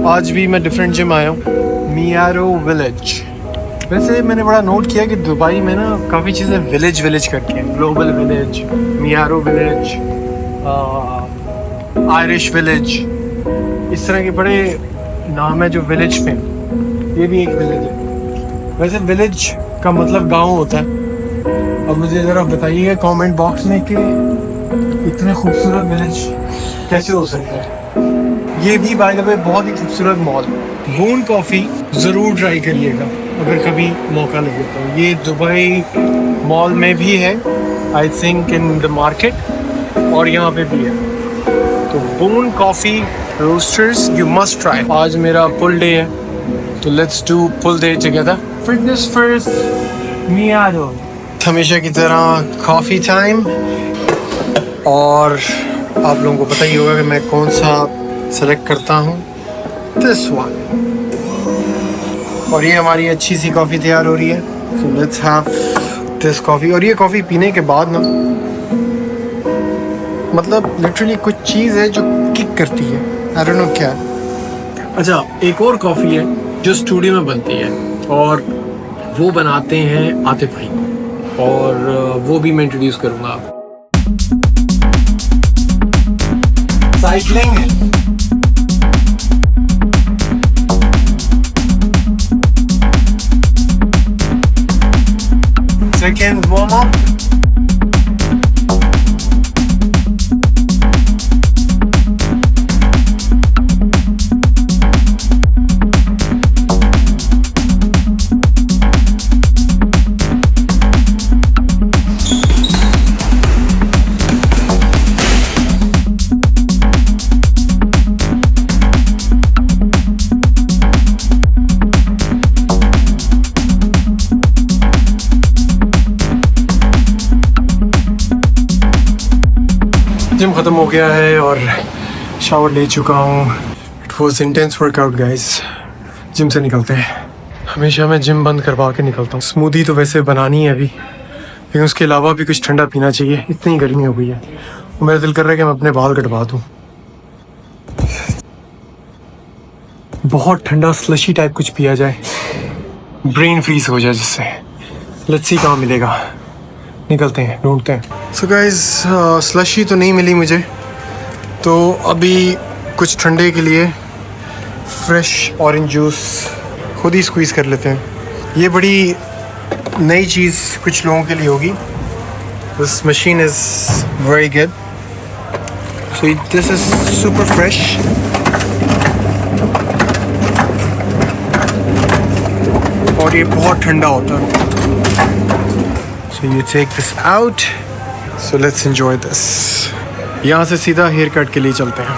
आज भी मैं डिफरेंट जिम आया हूँ, मियारो विलेज। वैसे मैंने बड़ा नोट किया कि दुबई में ना काफ़ी चीज़ें विलेज विलेज करके हैं। ग्लोबल विलेज, मियारो विलेज, आयरिश विलेज, इस तरह के बड़े नाम है जो विलेज पे। ये भी एक विलेज है। वैसे विलेज का मतलब गांव होता है। अब मुझे ज़रा बताइएगा कमेंट बॉक्स में कि इतने खूबसूरत विलेज कैसे हो सकता है। ये भी बाय द वे बहुत ही खूबसूरत मॉल। बून कॉफ़ी ज़रूर ट्राई करिएगा अगर कभी मौका लगे तो। ये दुबई मॉल में भी है, I think in the market, और यहाँ पे भी है। तो Boon coffee roasters you must try. आज मेरा पुल डे है, तो let's do pull day together. Fitness first मियारो। हमेशा की तरह कॉफ़ी टाइम, और आप लोगों को पता ही होगा कि मैं कौन सा सेलेक्ट करता हूँ, दिस वन। और ये हमारी अच्छी सी कॉफ़ी तैयार हो रही है। So let's have this coffee. और ये कॉफ़ी पीने के बाद ना मतलब लिटरली कुछ चीज़ है जो किक करती है, आई डोंट नो क्या। अच्छा, एक और कॉफ़ी है जो स्टूडियो में बनती है, और वो बनाते हैं आतिफ भाई, और वो भी मैं इंट्रोड्यूस करूँगा आपको। Cycling second warm up. Gym ख़त्म हो गया है और शावर ले चुका हूँ। It was intense workout guys. Gym से निकलते हैं। हमेशा मैं जिम बंद करवा के निकलता हूँ। स्मूदी तो वैसे बनानी है अभी, लेकिन उसके अलावा भी कुछ ठंडा पीना चाहिए, इतनी गर्मी हो गई है। और मेरा दिल कर रहा है कि मैं अपने बाल कटवा दूँ। बहुत ठंडा स्लशी टाइप कुछ पिया जाए, ब्रेन फ्रीज हो जाए जिससे। लेट्स सी कहाँ मिलेगा, निकलते हैं, ढूंढते हैं। सो गाइस, स्लशी तो नहीं मिली मुझे, तो अभी कुछ ठंडे के लिए फ्रेश ऑरेंज जूस खुद ही स्क्वीज़ कर लेते हैं। ये बड़ी नई चीज़ कुछ लोगों के लिए होगी। This machine is very good. So this is super fresh. और ये बहुत ठंडा होता है। So you take this out. So let's enjoy this. यहाँ से सीधा हेयर कट के लिए चलते हैं।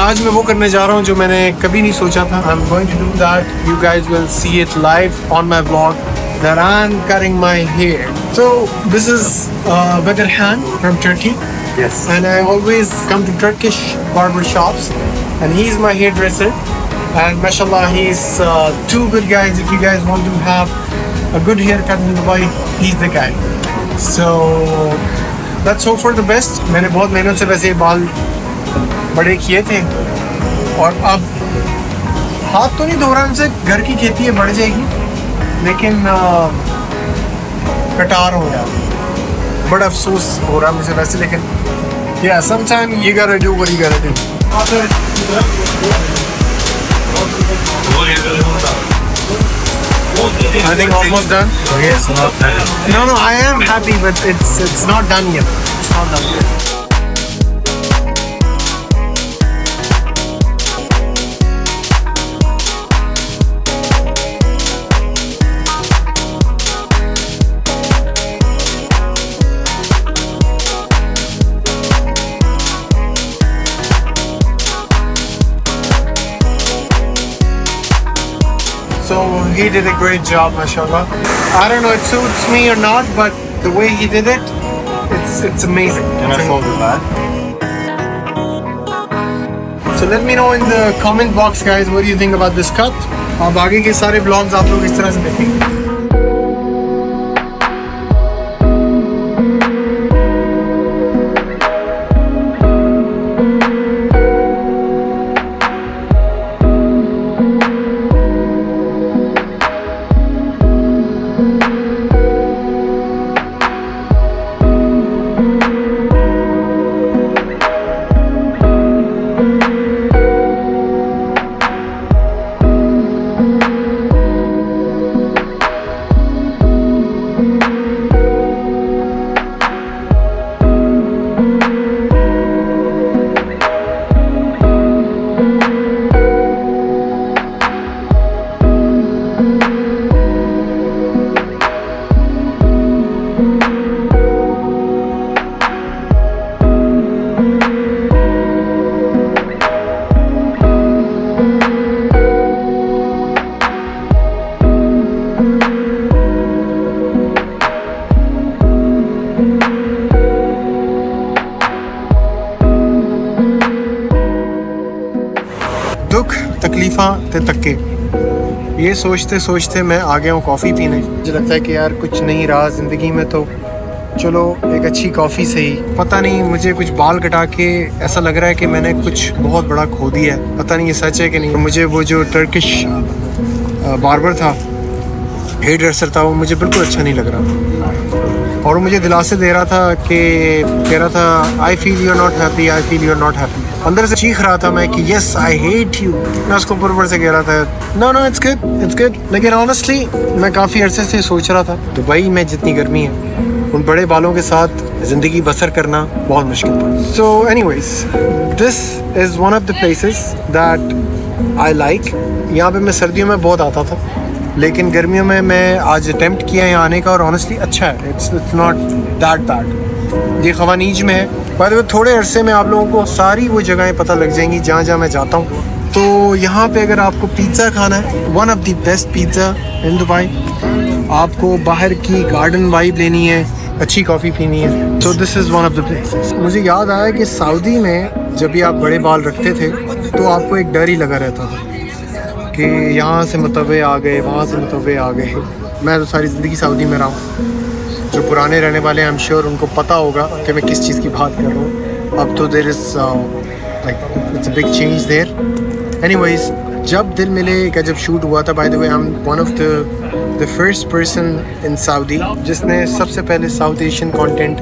आज मैं वो करने जा रहा हूँ जो मैंने कभी नहीं सोचा था। I'm going to do that. You guys will see it live on my vlog that I'm cutting my hair. So this is Bedirhan from Turkey. Yes. And I always come to Turkish barber shops, and he's my hairdresser. And mashallah, he's two good guys. If you guys want to have a good haircut in Dubai, he's the guy. So let's hope for the best. मैंने बहुत मेहनत से वैसे बाल बड़े किए थे, और अब हाथ तो नहीं धो रहा इनसे, घर की खेती है, बढ़ जाएगी, लेकिन कटार हो गया। बड़ा अफसोस हो रहा मुझे वैसे, लेकिन yeah, sometime you gotta do what you gotta do. I think almost done. Yes, not done. No, I am happy, but it's not done yet. It's not done yet. So he did a great job, mashallah. I don't know it suits me or not, but the way he did it, it's amazing. Can I fold it back? So let me know in the comment box guys what do you think about this cut. अब आगे के सारे blogs आप लोग इस तरह से देखेंगे. दुख तकलीफ़ा ते तक्के, ये सोचते सोचते मैं आ गया हूँ कॉफ़ी पीने. मुझे लगता है कि यार कुछ नहीं रहा ज़िंदगी में तो चलो एक अच्छी कॉफ़ी से ही. पता नहीं मुझे कुछ बाल कटा के ऐसा लग रहा है कि मैंने कुछ बहुत बड़ा खो दिया है. पता नहीं ये सच है कि नहीं. मुझे वो जो टर्किश बार्बर था, हेयर ड्रेसर था, वो मुझे बिल्कुल अच्छा नहीं लग रहा और मुझे दिलासे दे रहा था कि कह रहा था I feel you are not happy, I feel you are not happy. अंदर से चीख रहा था मैं कि यस आई हेट यू. मैं उसको ऊपर से कह रहा था no no it's good it's good. लेकिन ऑनेस्टली मैं काफ़ी अरसे से सोच रहा था दुबई में जितनी गर्मी है उन बड़े बालों के साथ ज़िंदगी बसर करना बहुत मुश्किल था. So anyways this is one of the places that I like. यहाँ पे मैं सर्दियों में बहुत आता था लेकिन गर्मियों में मैं आज अटेम्प्ट किया यहाँ आने का और ऑनेस्टली अच्छा है. It's not that bad. ये खवानीज में है. पर थोड़े अरसे में आप लोगों को सारी वो जगहें पता लग जाएंगी जहाँ जहाँ मैं जाता हूँ. तो यहाँ पे अगर आपको पिज़्ज़ा खाना है, one of the best pizza in Dubai. आपको बाहर की गार्डन वाइब लेनी है, अच्छी कॉफ़ी पीनी है, तो this is one of the places. मुझे याद आया कि सऊदी में जब भी आप बड़े बाल रखते थे तो आपको एक डर ही लगा रहता था कि यहाँ से मतवे आ गए, वहाँ से मतवे आ गए. मैं तो सारी ज़िंदगी सऊदी में रहा हूँ. जो पुराने रहने वाले हैं आई एम श्योर उनको पता होगा कि मैं किस चीज़ की बात कर रहा हूँ. अब तो there is like it's a big change there. Anyways जब दिल मिले का जब शूट हुआ था, by the way I am one of the first person in Saudi जिसने सबसे पहले South Asian content,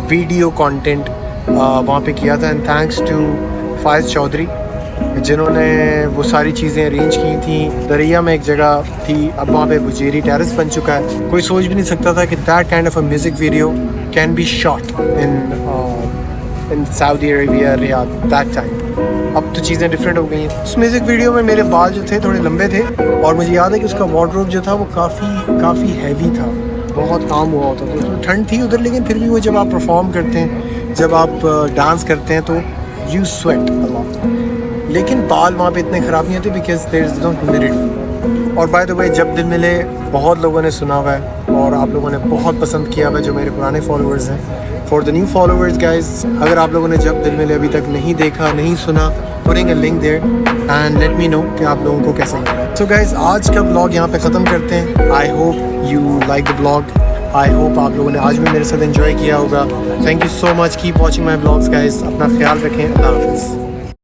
video content वहाँ पे किया था. And thanks to Faiz Chaudhary जिन्होंने वो सारी चीज़ें अरेंज की थी. दरिया में एक जगह थी, अब वहाँ पे बुजेरी टेरेस बन चुका है. कोई सोच भी नहीं सकता था कि that kind of a music video can be shot in Saudi Arabia, Riyadh that time. अब तो चीज़ें डिफरेंट हो गई हैं. उस म्यूज़िक वीडियो में मेरे बाल जो थे थोड़े लंबे थे और मुझे याद है कि उसका वार्डरोब जो था वो काफ़ी हैवी था, बहुत काम हुआ होता था. तो ठंड थी उधर लेकिन फिर भी वो जब आप परफॉर्म करते हैं, जब आप डांस करते हैं तो यू स्वेट अ लॉट. लेकिन बाल वहाँ पे इतने ख़राब नहीं होते because there is no humidity. और बाय द वे जब दिल मिले बहुत लोगों ने सुना हुआ है और आप लोगों ने बहुत पसंद किया हुआ है जो मेरे पुराने फॉलोअर्स हैं. For the new followers guys, अगर आप लोगों ने जब दिल मिले अभी तक नहीं देखा, नहीं सुना, putting a link there and let me know कि आप लोगों को कैसा लग रहा है. सो गाइज आज का ब्लॉग यहाँ पे ख़त्म करते हैं. I hope you like the blog. I hope आप लोगों ने आज भी मेरे साथ एंजॉय किया होगा. Thank you so much. Keep watching my blogs guys. अपना ख्याल रखें. अल्लाह हाफ़िज़.